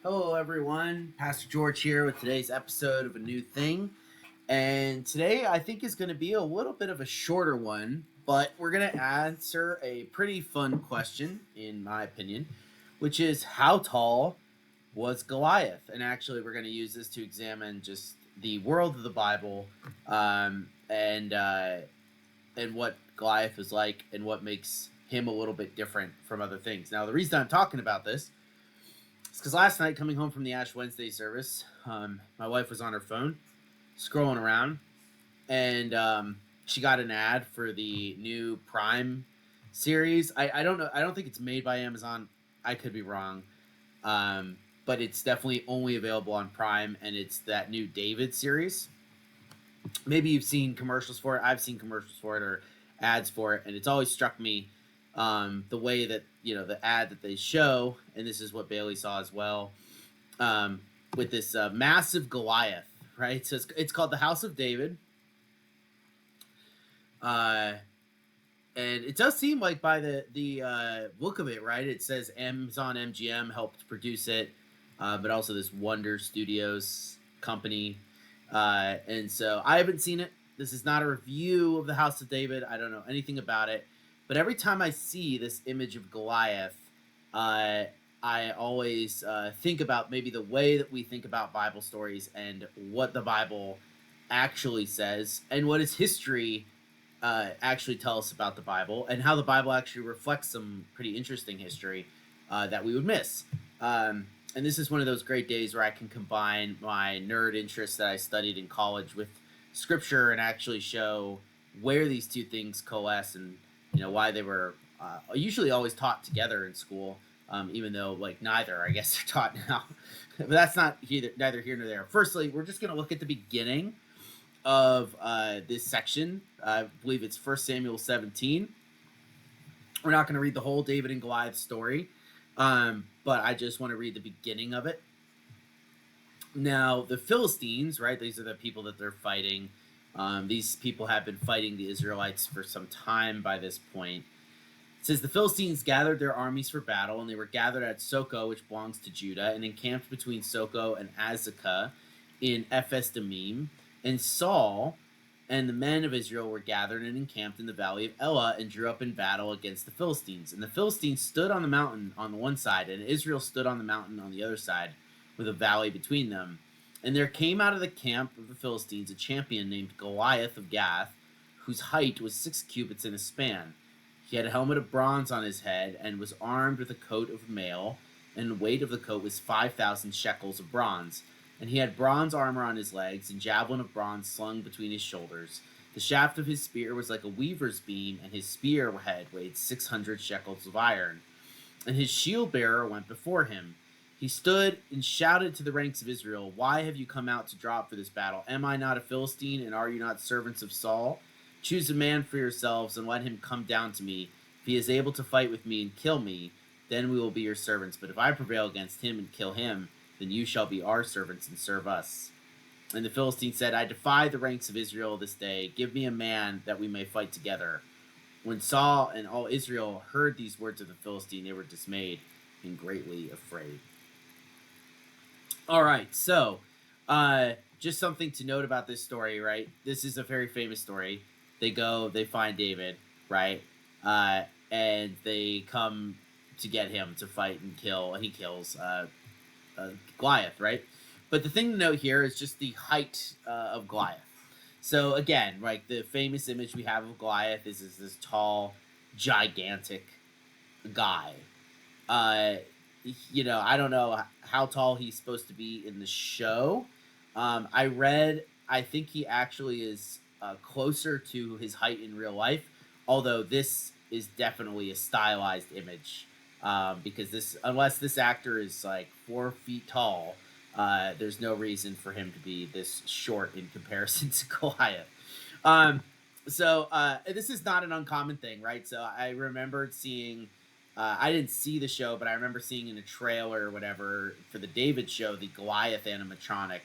Hello, everyone. Pastor George here with today's episode of A New Thing. And today I think is going to be a little bit of a shorter one, but we're going to answer a pretty fun question, in my opinion, which is how tall was Goliath? And actually, we're going to use this to examine just the world of the Bible and what Goliath was like and what makes him a little bit different from other things. Now, the reason I'm talking about this is because last night, coming home from the Ash Wednesday service, my wife was on her phone scrolling around, and she got an ad for the new Prime series. I don't know. I don't think it's made by Amazon. I could be wrong, but it's definitely only available on Prime, and it's that new David series. Maybe you've seen commercials for it. I've seen commercials for it or ads for it, and it's always struck me the way that the ad that they show, and this is what Bailey saw as well, with this massive Goliath, right? So it's called the House of David, uh, and it does seem like by the look of it, right? It says Amazon MGM helped produce it, but also this Wonder Studios company. And so I haven't seen it. This is not a review of the House of David. I don't know anything about it. But every time I see this image of Goliath, I always think about maybe the way that we think about Bible stories and what the Bible actually says and what its history actually tell us about the Bible and how the Bible actually reflects some pretty interesting history that we would miss. And this is one of those great days where I can combine my nerd interests that I studied in college with scripture and actually show where these two things coalesce and why they were usually always taught together in school, even though like neither I guess they're taught now. But that's not neither here nor there. Firstly, we're just going to look at the beginning of this section. I believe it's 1 Samuel 17. We're not going to read the whole David and Goliath story, but I just want to read the beginning of it. Now, the Philistines, right? These are the people that they're fighting. These people have been fighting the Israelites for some time by this point. It says the Philistines gathered their armies for battle, and they were gathered at Soko, which belongs to Judah, and encamped between Soko and Azekah in Ephes Damim. And Saul and the men of Israel were gathered and encamped in the valley of Elah and drew up in battle against the Philistines. And the Philistines stood on the mountain on the one side, and Israel stood on the mountain on the other side, with a valley between them. And there came out of the camp of the Philistines a champion named Goliath of Gath, whose height was 6 cubits and a span. He had a helmet of bronze on his head, and was armed with a coat of mail, and the weight of the coat was 5,000 shekels of bronze. And he had bronze armor on his legs, and javelin of bronze slung between his shoulders. The shaft of his spear was like a weaver's beam, and his spear head weighed 600 shekels of iron. And his shield bearer went before him. He stood and shouted to the ranks of Israel, "Why have you come out to draw up for this battle? Am I not a Philistine, and are you not servants of Saul? Choose a man for yourselves, and let him come down to me. If he is able to fight with me and kill me, then we will be your servants. But if I prevail against him and kill him, then you shall be our servants and serve us." And the Philistine said, "I defy the ranks of Israel this day. Give me a man that we may fight together." When Saul and all Israel heard these words of the Philistine, they were dismayed and greatly afraid. All right, so just something to note about this story, right? This is a very famous story. They find David, right? And they come to get him to fight and kill. He kills Goliath, right? But the thing to note here is just the height of Goliath. So again, like the famous image we have of Goliath is this tall, gigantic guy. I don't know how tall he's supposed to be in the show. I think he actually is closer to his height in real life, although this is definitely a stylized image. Because unless this actor is like 4 feet tall, there's no reason for him to be this short in comparison to Goliath. So this is not an uncommon thing, right? So I remembered seeing, I didn't see the show, but I remember seeing in a trailer or whatever for the David show, the Goliath animatronic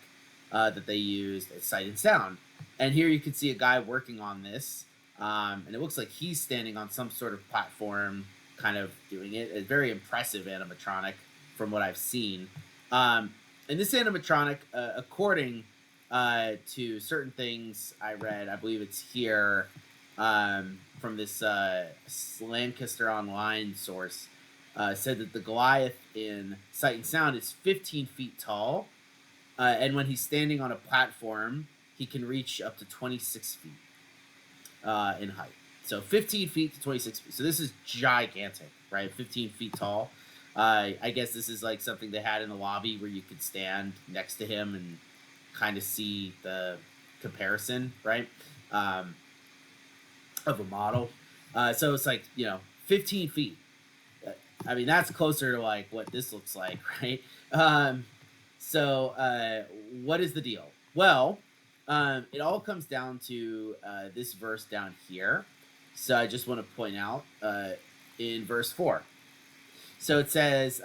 that they used at Sight and Sound. And here you can see a guy working on this, and it looks like he's standing on some sort of platform, kind of doing it. A very impressive animatronic from what I've seen. Um, and this animatronic, according to certain things I read, I believe it's here from this Lancaster Online source, said that the Goliath in Sight and Sound is 15 feet tall, and when he's standing on a platform, he can reach up to 26 feet in height. So 15 feet to 26 feet. So this is gigantic, right? 15 feet tall. I guess this is like something they had in the lobby where you could stand next to him and kind of see the comparison, right? Um, of a model. So it's like, 15 feet. I mean, that's closer to like what this looks like, right? So what is the deal? Well, it all comes down to this verse down here. So I just want to point out in verse 4. So it says,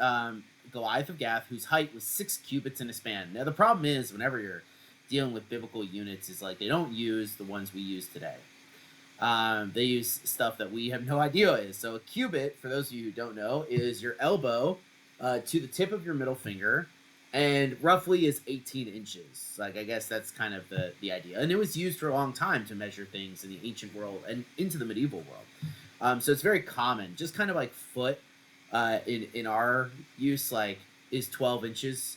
Goliath of Gath, whose height was 6 cubits in a span. Now, the problem is, whenever you're dealing with biblical units, is like they don't use the ones we use today. They use stuff that we have no idea what is. So a cubit, for those of you who don't know, is your elbow to the tip of your middle finger, and roughly is 18 inches. Like, I guess that's kind of the idea. And it was used for a long time to measure things in the ancient world and into the medieval world. So it's very common. Just kind of like foot in our use, like, is 12 inches.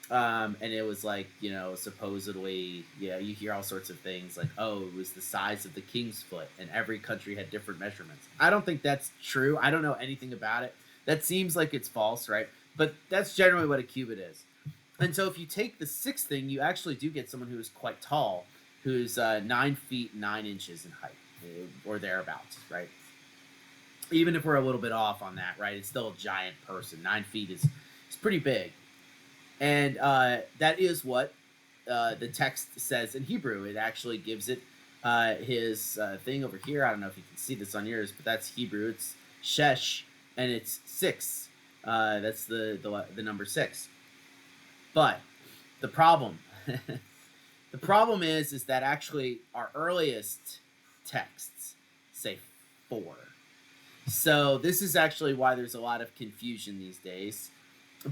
And it was like, supposedly, you hear all sorts of things like, oh, it was the size of the king's foot, and every country had different measurements. I don't think that's true. I don't know anything about it. That seems like it's false, right? But that's generally what a cubit is. And so if you take the 6 thing, you actually do get someone who is quite tall, who's 9 feet 9 inches in height, or thereabouts, right? Even if we're a little bit off on that, right? It's still a giant person. 9 feet is pretty big. And that is what the text says in Hebrew. It actually gives it his thing over here. I don't know if you can see this on yours, but that's Hebrew. It's shesh, and it's 6. That's the number 6. But the problem, the problem is that actually our earliest texts say 4. So this is actually why there's a lot of confusion these days.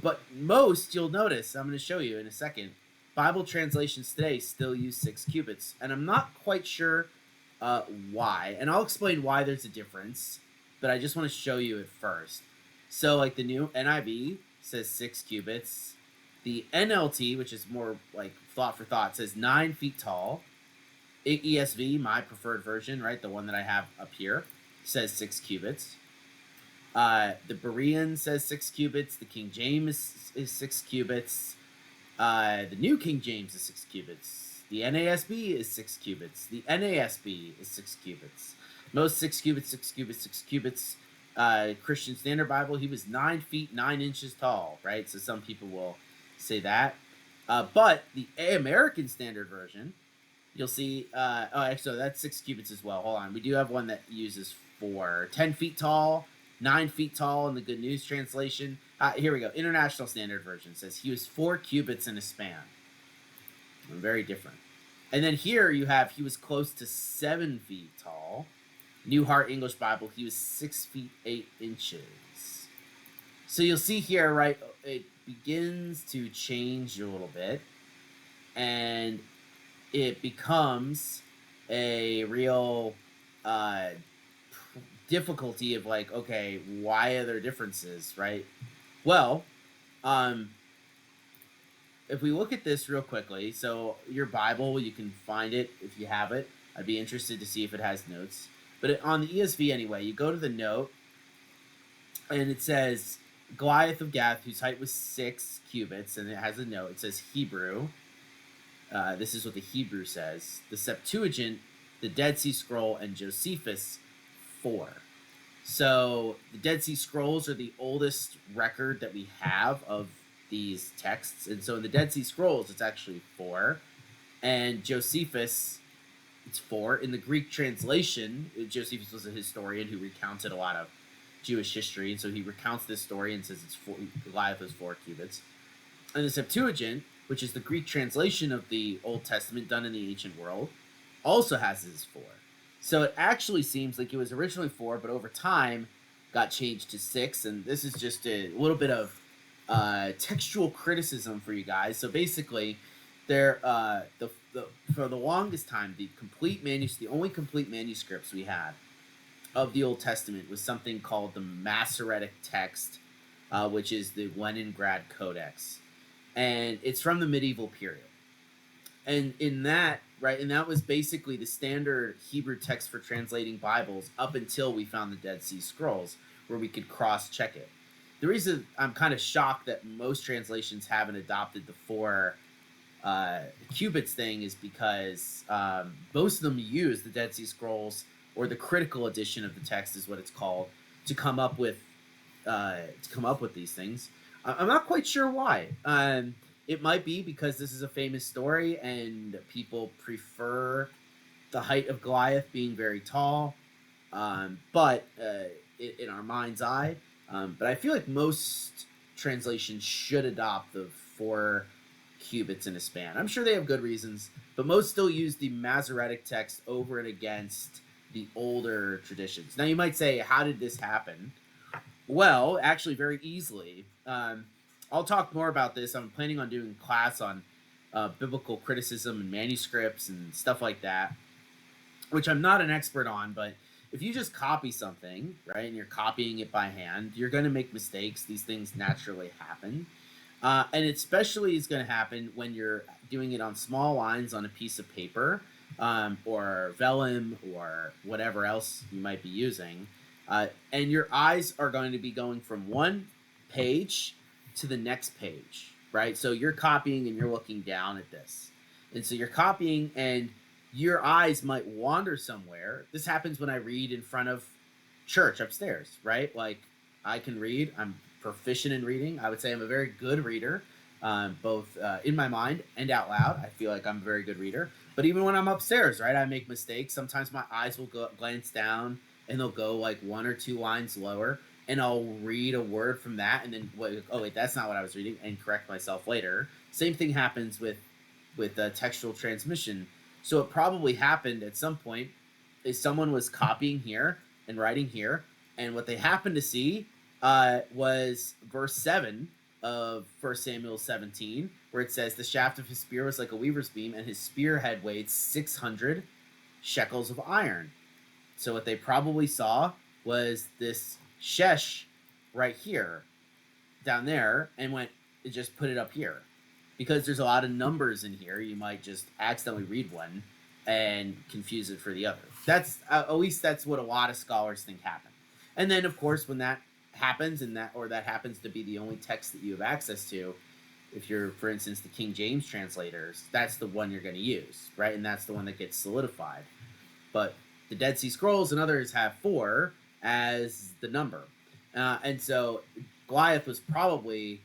But most, you'll notice, I'm going to show you in a second, Bible translations today still use 6 cubits. And I'm not quite sure why. And I'll explain why there's a difference, but I just want to show you it first. So, like, the new NIV says 6 cubits. The NLT, which is more like thought for thought, says 9 feet tall. ESV, my preferred version, right, the one that I have up here, says 6 cubits. The Berean says 6 cubits. The King James is 6 cubits. The New King James is 6 cubits. The NASB is 6 cubits. The NASB is 6 cubits. Most 6 cubits, 6 cubits, 6 cubits. Christian Standard Bible, he was 9 feet 9 inches tall, right? So some people will say that. But the American Standard Version, you'll see, actually, that's 6 cubits as well. Hold on. We do have one that uses 4. 10 feet tall, 9 feet tall in the Good News Translation. Here we go. International Standard Version says he was 4 cubits in a span. Very different. And then here you have he was close to 7 feet tall. New Heart English Bible, he was 6 feet 8 inches. So you'll see here, right, it begins to change a little bit. And it becomes a real difficulty of like, okay, why are there differences, right? Well, if we look at this real quickly, so your Bible, you can find it if you have it. I'd be interested to see if it has notes. But on the ESV anyway, you go to the note, and it says Goliath of Gath, whose height was 6 cubits, and it has a note. It says Hebrew. This is what the Hebrew says. The Septuagint, the Dead Sea Scroll, and Josephus, 4. So the Dead Sea Scrolls are the oldest record that we have of these texts. And so in the Dead Sea Scrolls, it's actually 4. And Josephus, it's 4. In the Greek translation, Josephus was a historian who recounted a lot of Jewish history. And so he recounts this story and says it's 4, Goliath was 4 cubits. And the Septuagint, which is the Greek translation of the Old Testament done in the ancient world, also has this 4. So it actually seems like it was originally 4, but over time got changed to 6. And this is just a little bit of textual criticism for you guys. So basically, there the for the longest time, the only complete manuscripts we had of the Old Testament was something called the Masoretic text, which is the Leningrad Codex, and it's from the medieval period. And in that, right, and that was basically the standard Hebrew text for translating Bibles up until we found the Dead Sea Scrolls, where we could cross-check it. The reason I'm kind of shocked that most translations haven't adopted the four cubits thing is because most of them use the Dead Sea Scrolls, or the critical edition of the text is what it's called, to come up with these things. I'm not quite sure why. It might be because this is a famous story and people prefer the height of Goliath being very tall, but in our mind's eye. But I feel like most translations should adopt the 4 cubits in a span. I'm sure they have good reasons, but most still use the Masoretic text over and against the older traditions. Now you might say, how did this happen? Well, actually, very easily. I'll talk more about this. I'm planning on doing a class on biblical criticism and manuscripts and stuff like that, which I'm not an expert on, but if you just copy something, right, and you're copying it by hand, you're going to make mistakes. These things naturally happen. And especially is going to happen when you're doing it on small lines on a piece of paper, or vellum, or whatever else you might be using. And your eyes are going to be going from one page to the next page, right? So you're copying and you're looking down at this. And so you're copying and your eyes might wander somewhere. This happens when I read in front of church upstairs, right? Like, I can read. I'm proficient in reading. I would say I'm a very good reader, both in my mind and out loud. I feel like I'm a very good reader. But even when I'm upstairs, right, I make mistakes. Sometimes my eyes will glance down and they'll go like 1 or 2 lines lower, and I'll read a word from that and then, oh wait, that's not what I was reading, and correct myself later. Same thing happens with textual transmission. So it probably happened at some point is someone was copying here and writing here, and what they happened to see was verse 7 of 1 Samuel 17, where it says, the shaft of his spear was like a weaver's beam, and his spearhead weighed 600 shekels of iron. So what they probably saw was this shesh right here, down there, and just put it up here. Because there's a lot of numbers in here, you might just accidentally read one and confuse it for the other. That's at least that's what a lot of scholars think happened. And then, of course, when that happens, that happens to be the only text that you have access to, if you're, for instance, the King James translators, that's the one you're going to use, right? And that's the one that gets solidified. But the Dead Sea Scrolls and others have 4 as the number. And so Goliath was probably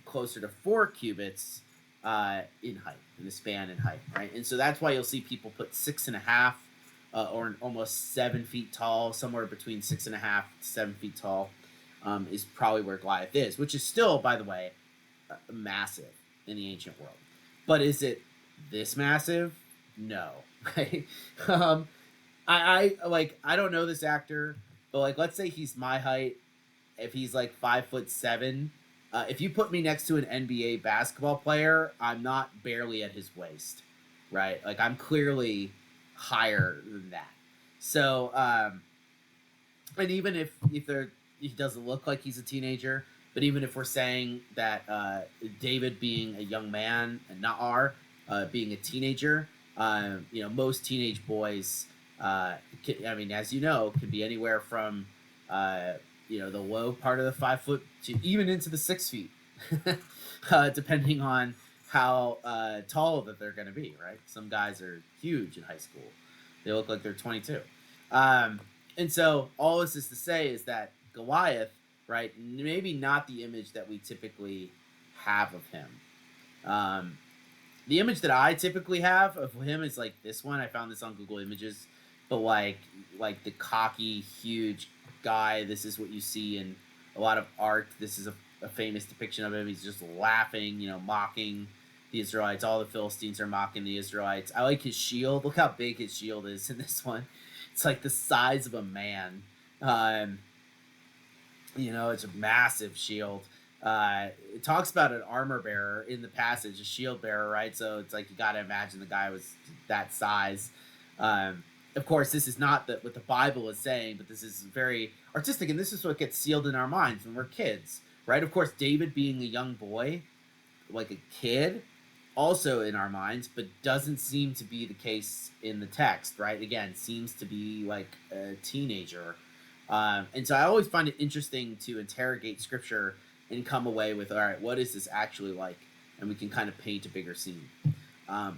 closer to 4 cubits in height, in the span in height, right? And so that's why you'll see people put 6.5 or almost 7 feet tall, somewhere between 6.5 to 7 feet tall, is probably where Goliath is, which is still, by the way, massive in the ancient world. But is it this massive? No, right? I don't know this actor, but like, let's say he's my height. If he's like 5'7", if you put me next to an NBA basketball player, I'm not barely at his waist, right? Like, I'm clearly higher than that. So, and even if he doesn't look like he's a teenager, but even if we're saying that David being a young man and Nahar being a teenager, most teenage boys, as you know, could be anywhere from the low part of the 5 foot to even into the 6 feet, depending on how tall that they're going to be, right? Some guys are huge in high school. They look like they're 22. And so all this is to say is that Goliath, right, maybe not the image that we typically have of him. The image that I typically have of him is like this one. I found this on Google Images, but like the cocky, huge guy. This is what you see in a lot of art. This is a famous depiction of him. He's just laughing, mocking the Israelites. All the Philistines are mocking the Israelites. I like his shield. Look how big his shield is in this one. It's like the size of a man. It's a massive shield. It talks about an armor bearer in the passage, a shield bearer, right? So it's like you got to imagine the guy was that size. Um, of course, this is not what the Bible is saying, but this is very artistic, and this is what gets sealed in our minds when we're kids, right? Of course, David being a young boy, like a kid, also in our minds, but doesn't seem to be the case in the text, right? Again, seems to be like a teenager. And so I always find it interesting to interrogate scripture and come away with, all right, what is this actually like? And we can kind of paint a bigger scene.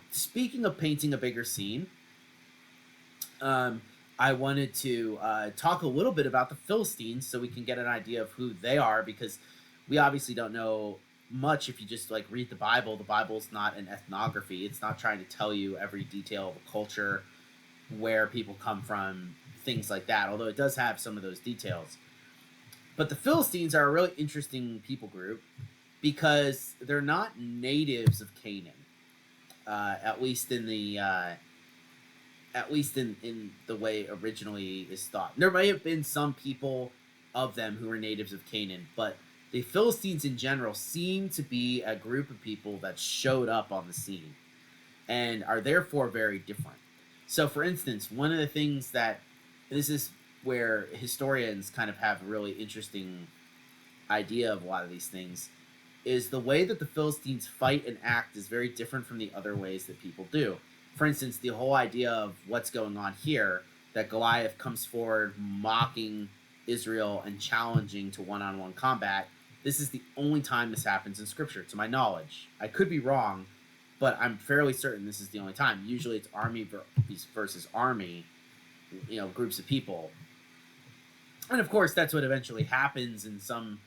Speaking of painting a bigger scene, um, I wanted to talk a little bit about the Philistines so we can get an idea of who they are, because we obviously don't know much if you just like read the Bible. The Bible's not an ethnography. It's not trying to tell you every detail of a culture, where people come from, things like that, although it does have some of those details. But the Philistines are a really interesting people group because they're not natives of Canaan, at least in the in the way originally is thought. There may have been some people of them who were natives of Canaan, but the Philistines in general seem to be a group of people that showed up on the scene and are therefore very different. So, for instance, one of the things that this is where historians kind of have a really interesting idea of a lot of these things is the way that the Philistines fight and act is very different from the other ways that people do. For instance, the whole idea of what's going on here, that Goliath comes forward mocking Israel and challenging to one-on-one combat. This is the only time this happens in Scripture, to my knowledge. I could be wrong, but I'm fairly certain this is the only time. Usually it's army versus army, groups of people. And of course, that's what eventually happens in some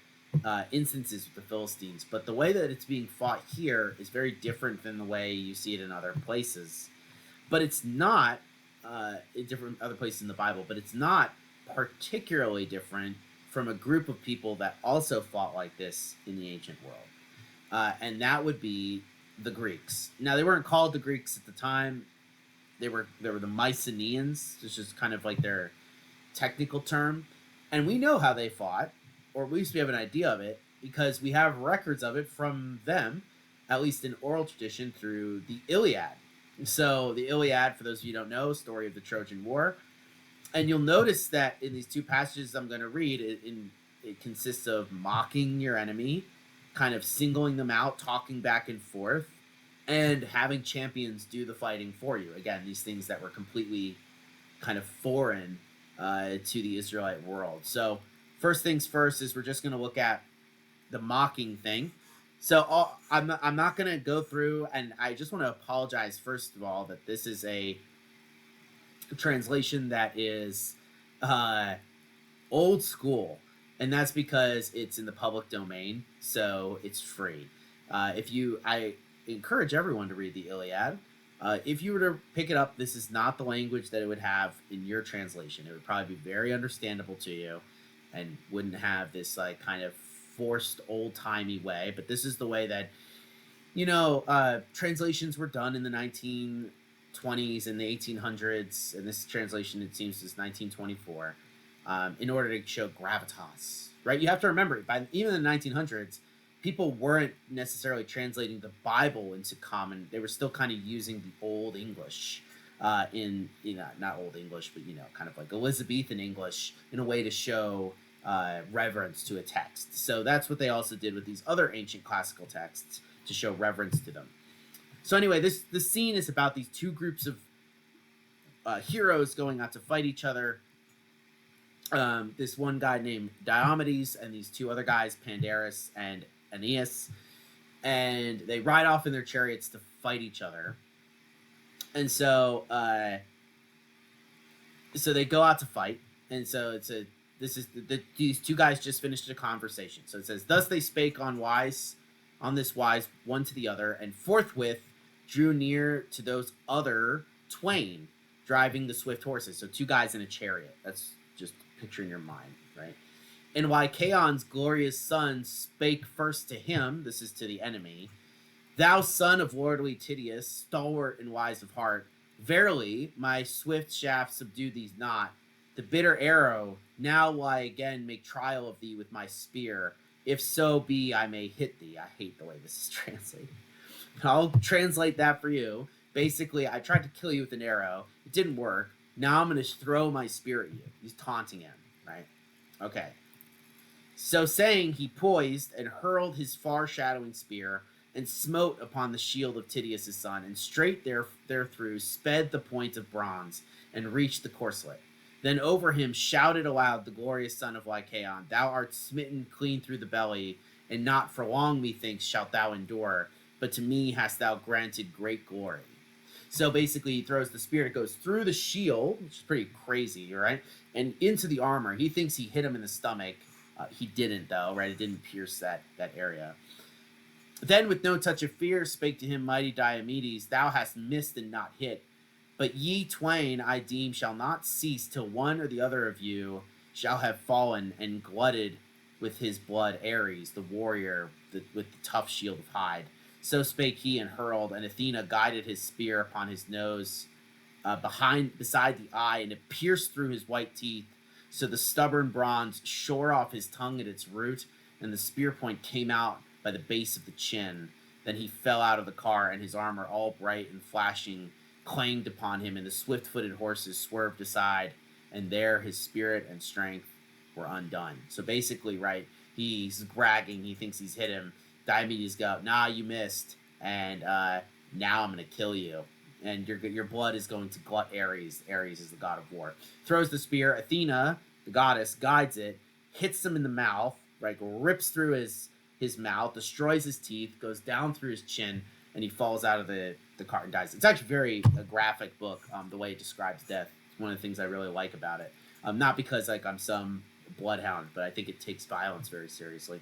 instances with the Philistines. But the way that it's being fought here is very different than the way you see it in other places. But it's not in different other places in the Bible, but it's not particularly different from a group of people that also fought like this in the ancient world. And that would be the Greeks. Now, they weren't called the Greeks at the time. They were the Mycenaeans, which is kind of like their technical term. And we know how they fought, or at least we have an idea of it, because we have records of it from them, at least in oral tradition, through the Iliad. So the Iliad, for those of you who don't know, story of the Trojan War. And you'll notice that in these two passages I'm going to read, it consists of mocking your enemy, kind of singling them out, talking back and forth, and having champions do the fighting for you. Again, these things that were completely kind of foreign to the Israelite world. So first things first is we're just going to look at the mocking thing. So I'm not going to go through, and I just want to apologize first of all that this is a translation that is old school, and that's because it's in the public domain, so it's free. I encourage everyone to read the Iliad. If you were to pick it up, this is not the language that it would have in your translation. It would probably be very understandable to you, and wouldn't have this like kind of forced old-timey way. But this is the way that translations were done in the 1920s and the 1800s, and this translation, it seems, is 1924, in order to show gravitas, right? You have to remember, even in the 1900s, people weren't necessarily translating the Bible into common. They were still kind of using the Old English, not Old English, but kind of like Elizabethan English, in a way to show reverence to a text. So that's what they also did with these other ancient classical texts, to show reverence to them. So anyway, this scene is about these two groups of heroes going out to fight each other. This one guy named Diomedes and these two other guys, Pandarus and Aeneas, and they ride off in their chariots to fight each other. And so they go out to fight, and so these two guys just finished a conversation. So it says, "Thus they spake on this wise one to the other, and forthwith drew near to those other twain, driving the swift horses." So two guys in a chariot. That's just picture in your mind, right? "And Lycaon's glorious son spake first to him," this is to the enemy, "Thou son of lordly Tydeus, stalwart and wise of heart, verily my swift shaft subdued these not. The bitter arrow, now will I again make trial of thee with my spear, If so be I may hit thee. I hate the way this is translated. I'll translate that for you. Basically, I tried to kill you with an arrow. It didn't work. Now I'm going to throw my spear at you. He's taunting him, right? Okay. So saying, he poised and hurled his far-shadowing spear and smote upon the shield of Tydeus' son, and straight therethrough sped the point of bronze and reached the corslet. Then over him shouted aloud the glorious son of Lycaon, Thou art smitten clean through the belly, and not for long, methinks, shalt thou endure, but to me hast thou granted great glory. So basically, he throws the spear. It goes through the shield, which is pretty crazy, right? And into the armor. He thinks he hit him in the stomach. He didn't, though, right? It didn't pierce that area. Then, with no touch of fear, spake to him mighty Diomedes, Thou hast missed and not hit. But ye twain, I deem, shall not cease till one or the other of you shall have fallen and glutted with his blood Ares, the warrior with the tough shield of hide. So spake he and hurled, and Athena guided his spear upon his nose, beside the eye, and it pierced through his white teeth. So the stubborn bronze shore off his tongue at its root, and the spear point came out by the base of the chin. Then he fell out of the car, and his armor, all bright and flashing, clanged upon him, and the swift-footed horses swerved aside, and there his spirit and strength were undone. So basically, right, he's bragging, he thinks he's hit him. Diomedes go, nah, you missed, and now I'm going to kill you. And your blood is going to glut Ares. Ares is the god of war. Throws the spear. Athena, the goddess, guides it, hits him in the mouth, right, rips through his mouth, destroys his teeth, goes down through his chin, and he falls out of the cart and dies. It's actually very a graphic book, the way it describes death. It's one of the things I really like about it. Not because like I'm some bloodhound, but I think it takes violence very seriously.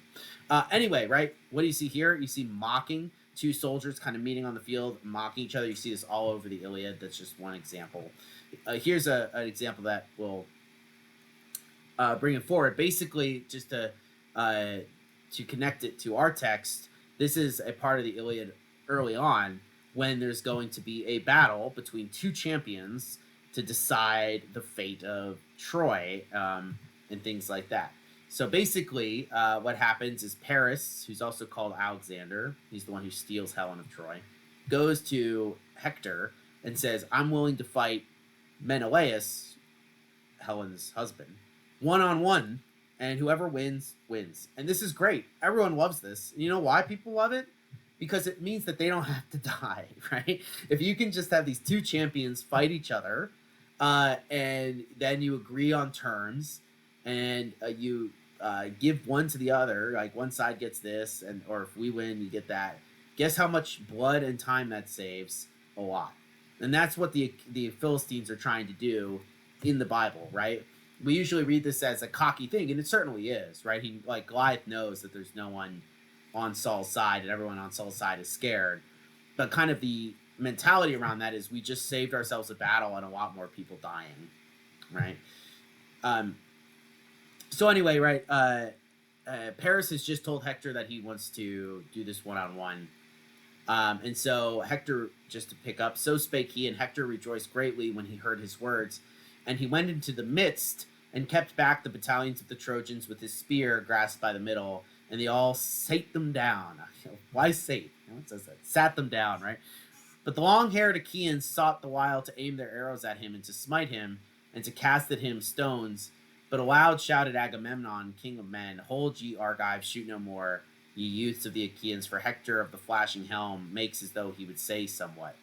Anyway, right, what do you see here? You see mocking, two soldiers kind of meeting on the field, mocking each other. You see this all over the Iliad. That's just one example. Here's an example that will bring it forward. Basically, just to connect it to our text, this is a part of the Iliad early on when there's going to be a battle between two champions to decide the fate of Troy and things like that. So basically, what happens is Paris, who's also called Alexander, he's the one who steals Helen of Troy, goes to Hector and says, I'm willing to fight Menelaus, Helen's husband, one-on-one, and whoever wins, wins. And this is great. Everyone loves this. And you know why people love it? Because it means that they don't have to die, right? If you can just have these two champions fight each other, and then you agree on terms, and you give one to the other, like one side gets this, and or if we win, you get that. Guess how much blood and time that saves? A lot. And that's what the Philistines are trying to do in the Bible, right? We usually read this as a cocky thing, and it certainly is, right? He, like, Goliath knows that there's no one on Saul's side, and everyone on Saul's side is scared. But kind of the mentality around that is we just saved ourselves a battle and a lot more people dying, right? So anyway, right, Paris has just told Hector that he wants to do this one-on-one. And so Hector, just to pick up, so spake he, and Hector rejoiced greatly when he heard his words. And he went into the midst and kept back the battalions of the Trojans with his spear grasped by the middle, and they all sate them down. Why sate? What says that? Sat them down, right? But the long-haired Achaeans sought the while to aim their arrows at him and to smite him and to cast at him stones. But aloud shouted Agamemnon, king of men, Hold ye, Argives, shoot no more, ye youths of the Achaeans, for Hector of the flashing helm makes as though he would say somewhat.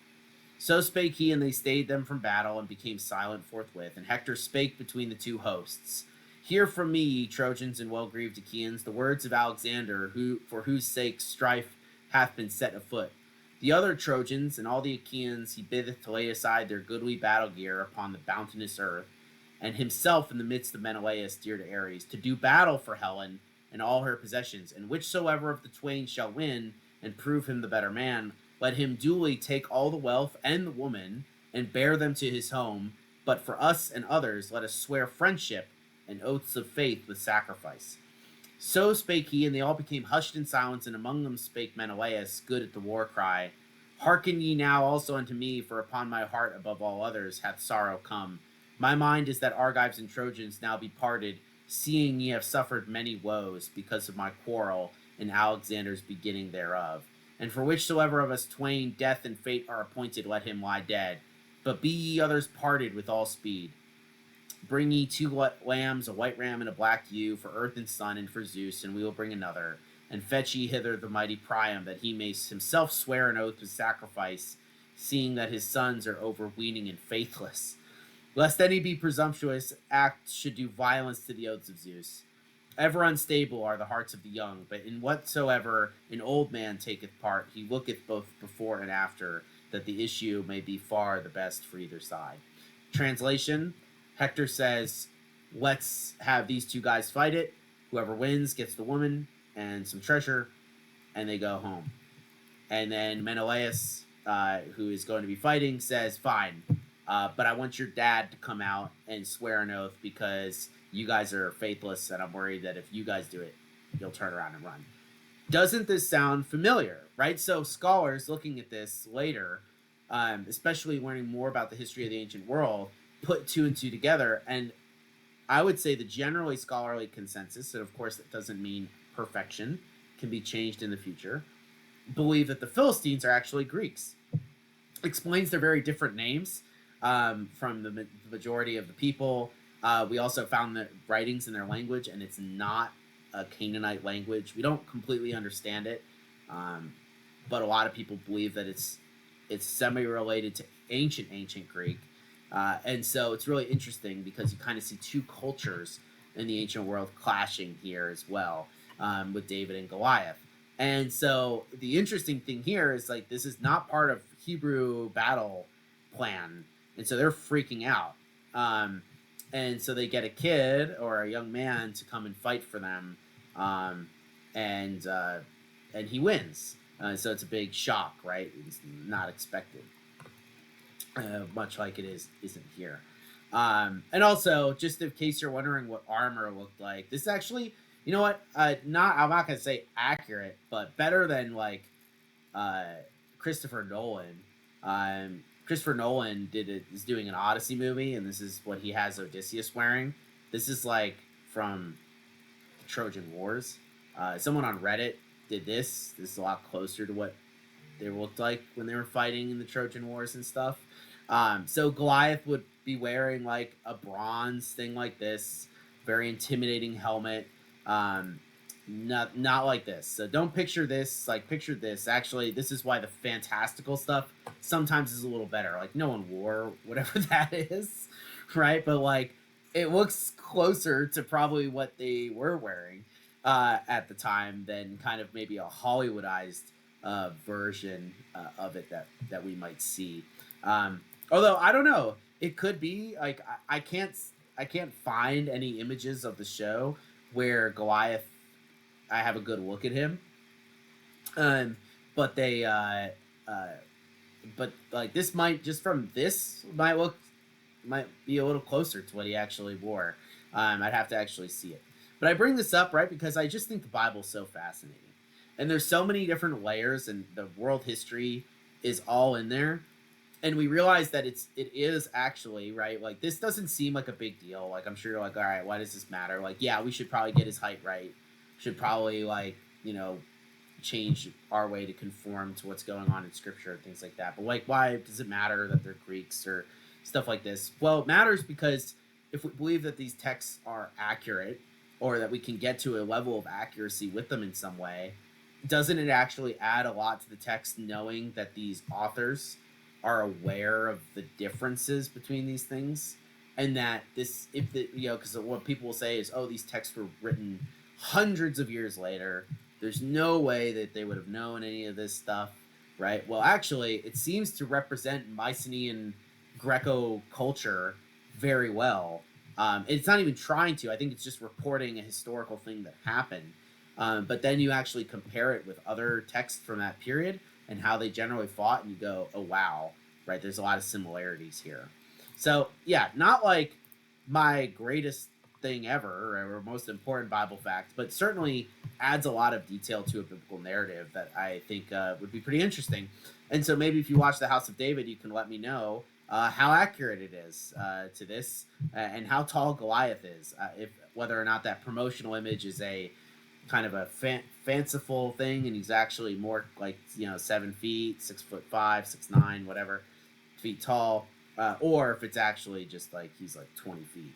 So spake he, and they stayed them from battle, and became silent forthwith. And Hector spake between the two hosts. Hear from me, ye Trojans and well-grieved Achaeans, the words of Alexander, for whose sake strife hath been set afoot. The other Trojans and all the Achaeans he biddeth to lay aside their goodly battle gear upon the bounteous earth, and himself in the midst of Menelaus, dear to Ares, to do battle for Helen and all her possessions. And whichsoever of the twain shall win, and prove him the better man, let him duly take all the wealth and the woman, and bear them to his home. But for us and others, let us swear friendship and oaths of faith with sacrifice. So spake he, and they all became hushed in silence, and among them spake Menelaus, good at the war cry. Hearken ye now also unto me, for upon my heart above all others hath sorrow come. My mind is that Argives and Trojans now be parted, seeing ye have suffered many woes because of my quarrel and Alexander's beginning thereof. And for whichsoever of us twain death and fate are appointed, let him lie dead. But be ye others parted with all speed. Bring ye 2 lambs, a white ram and a black ewe, for earth and sun, and for Zeus, and we will bring another. And fetch ye hither the mighty Priam, that he may himself swear an oath with sacrifice, seeing that his sons are overweening and faithless. Lest any be presumptuous, act should do violence to the oaths of Zeus. Ever unstable are the hearts of the young, but in whatsoever an old man taketh part, he looketh both before and after, that the issue may be far the best for either side. Translation: Hector says, let's have these 2 guys fight it. Whoever wins gets the woman and some treasure, and they go home. And then Menelaus, who is going to be fighting, says, fine, but I want your dad to come out and swear an oath because you guys are faithless, and I'm worried that if you guys do it, you'll turn around and run. Doesn't this sound familiar, right? So scholars looking at this later, especially learning more about the history of the ancient world, put 2 and 2 together, and I would say the generally scholarly consensus, and of course it doesn't mean perfection, can be changed in the future, believe that the Philistines are actually Greeks. Explains their very different names from the majority of the people. We also found the writings in their language, and it's not a Canaanite language. We don't completely understand it, but a lot of people believe that it's semi-related to ancient Greek. And so it's really interesting because you kind of see 2 cultures in the ancient world clashing here as well, with David and Goliath. And so the interesting thing here is, like, this is not part of Hebrew battle plan, and so they're freaking out. And so they get a kid or a young man to come and fight for them, and he wins. So it's a big shock, right? It's not expected, much like it isn't here. And also, just in case you're wondering what armor looked like, this actually, you know what? I'm not gonna say accurate, but better than like Christopher Nolan. Christopher Nolan is doing an Odyssey movie, and this is what he has Odysseus wearing. This is like from the Trojan Wars. Someone on Reddit did this. This is a lot closer to what they looked like when they were fighting in the Trojan Wars and stuff. So Goliath would be wearing like a bronze thing like this, very intimidating helmet. Not like this. So don't picture this. Like, picture this. Actually, this is why the fantastical stuff sometimes is a little better. Like, no one wore whatever that is, right? But like, it looks closer to probably what they were wearing at the time than kind of maybe a Hollywoodized version of it that we might see. Although I don't know, it could be like I can't find any images of the show where Goliath, I have a good look at him. But they but like this might be a little closer to what he actually wore. I'd have to actually see it. But I bring this up, right, because I just think the Bible's so fascinating. And there's so many different layers, and the world history is all in there. And we realize that it is actually, right, like, this doesn't seem like a big deal. Like, I'm sure you're like, all right, why does this matter? Like, yeah, we should probably get his height right. Should probably, like, change our way to conform to what's going on in Scripture and things like that. But, like, why does it matter that they're Greeks or stuff like this? Well, it matters because if we believe that these texts are accurate, or that we can get to a level of accuracy with them in some way, doesn't it actually add a lot to the text knowing that these authors are aware of the differences between these things? And that this, because what people will say is, oh, these texts were written hundreds of years later. There's no way that they would have known any of this stuff, right? Well, actually, it seems to represent Mycenaean Greco culture very well. It's not even trying to. I think it's just reporting a historical thing that happened. But then you actually compare it with other texts from that period and how they generally fought, and you go, oh, wow, right? There's a lot of similarities here. So, yeah, not like my greatest thing ever or most important Bible fact, but certainly adds a lot of detail to a biblical narrative that I think would be pretty interesting. And so maybe if you watch The House of David, you can let me know how accurate it is to this, and how tall Goliath is. whether or not that promotional image is a kind of a fanciful thing, and he's actually more like 7 feet, 6'5", 6'9", whatever feet tall, or if it's actually just like he's like 20 feet,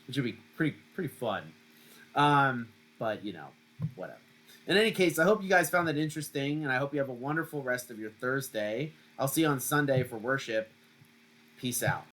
which would be pretty fun. But whatever. In any case, I hope you guys found that interesting, and I hope you have a wonderful rest of your Thursday. I'll see you on Sunday for worship. Peace out.